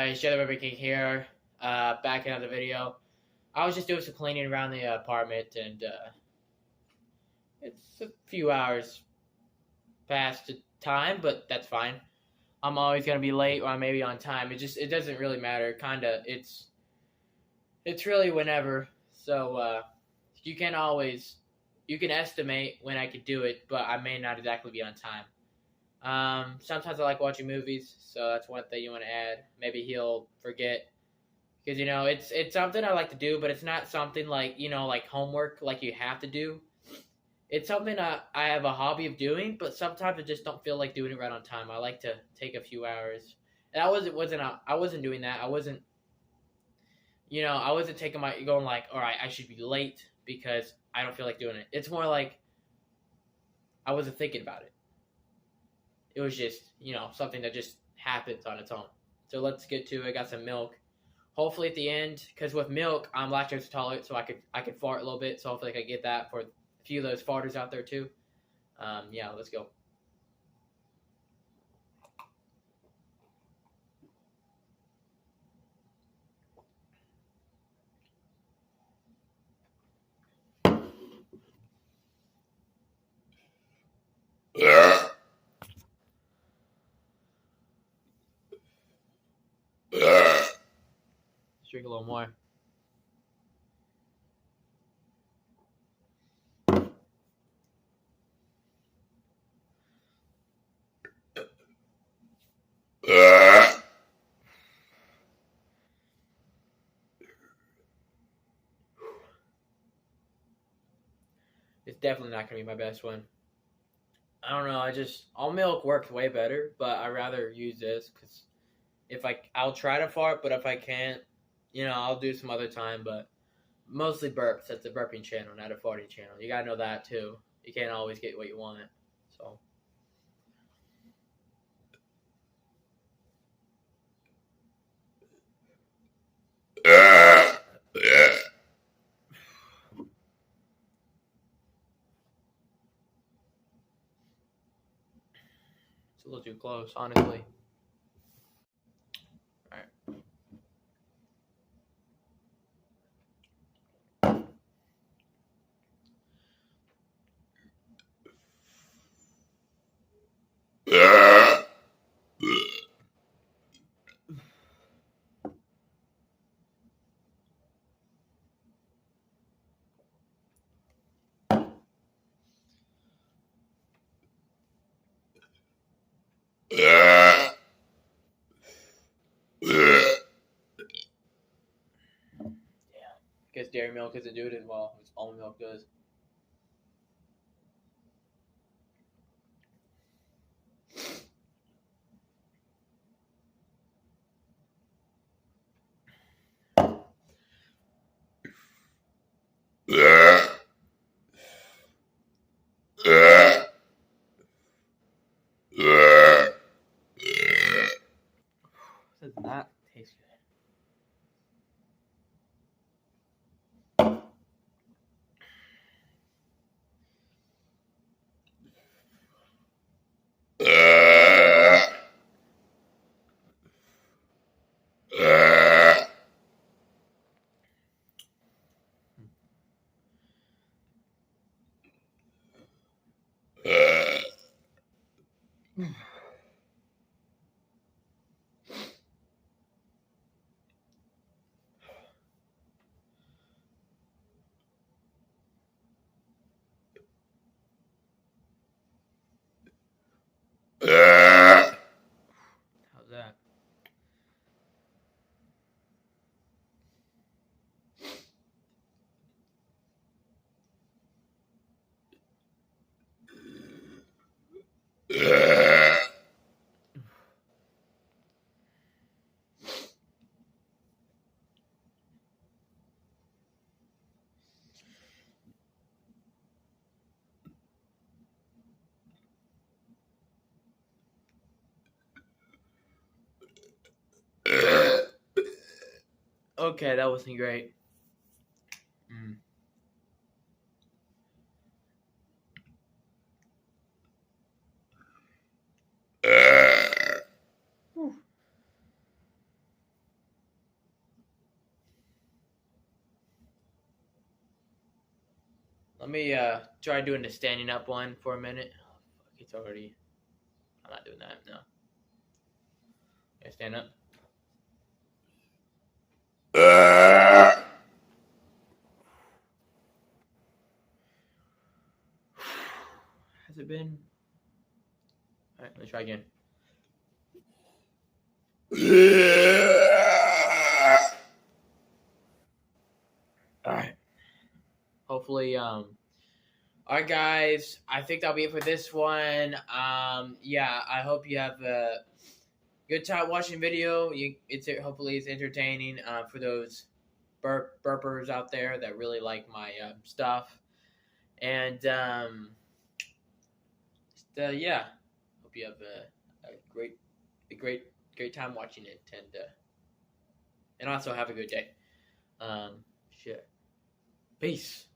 guys, Shadow Burping here. Back in another video. I was just doing some cleaning around the apartment, and it's a few hours past the time, but that's fine. I'm always gonna be late, or maybe on time. It doesn't really matter. Kinda, it's really whenever. So you can always you can estimate when I could do it, but I may not exactly be on time. Sometimes I like watching movies, so that's one thing you want to add. Maybe he'll forget because it's something I like to do, but it's not something like like homework like you have to do. It's something I have a hobby of doing, but sometimes I just don't feel like doing it right on time. I like to take a few hours, and I wasn't doing that. I wasn't taking my going like, all right, I should be late because I don't feel like doing it. It's more like I wasn't thinking about it. It was just, something that just happens on its own. So let's get to it. I got some milk. Hopefully at the end, because with milk, I'm lactose intolerant, so I could fart a little bit. So hopefully I could get that for a few of those farters out there too. Yeah, let's go. Drink a little more. It's definitely not going to be my best one. I don't know. All milk works way better, but I'd rather use this because I'll try to fart, but if I can't, I'll do some other time. But mostly burps. That's a burping channel, not a farting channel. You gotta know that too. You can't always get what you want. So. It's a little too close, honestly. Alright. Guess dairy milk isn't doing it well. It's almond milk does. Does not taste good. How's that? Okay, that wasn't great. Let me try doing the standing up one for a minute. It's already. I'm not doing that. No. Okay, stand up. Has it been? All right, let's try again. All right. Hopefully, all right, guys. I think that'll be it for this one. Yeah, I hope you have a good time watching video. Hopefully it's entertaining for those burpers out there that really like my stuff. And yeah, hope you have a great time watching it, and also have a good day. Shit. Peace.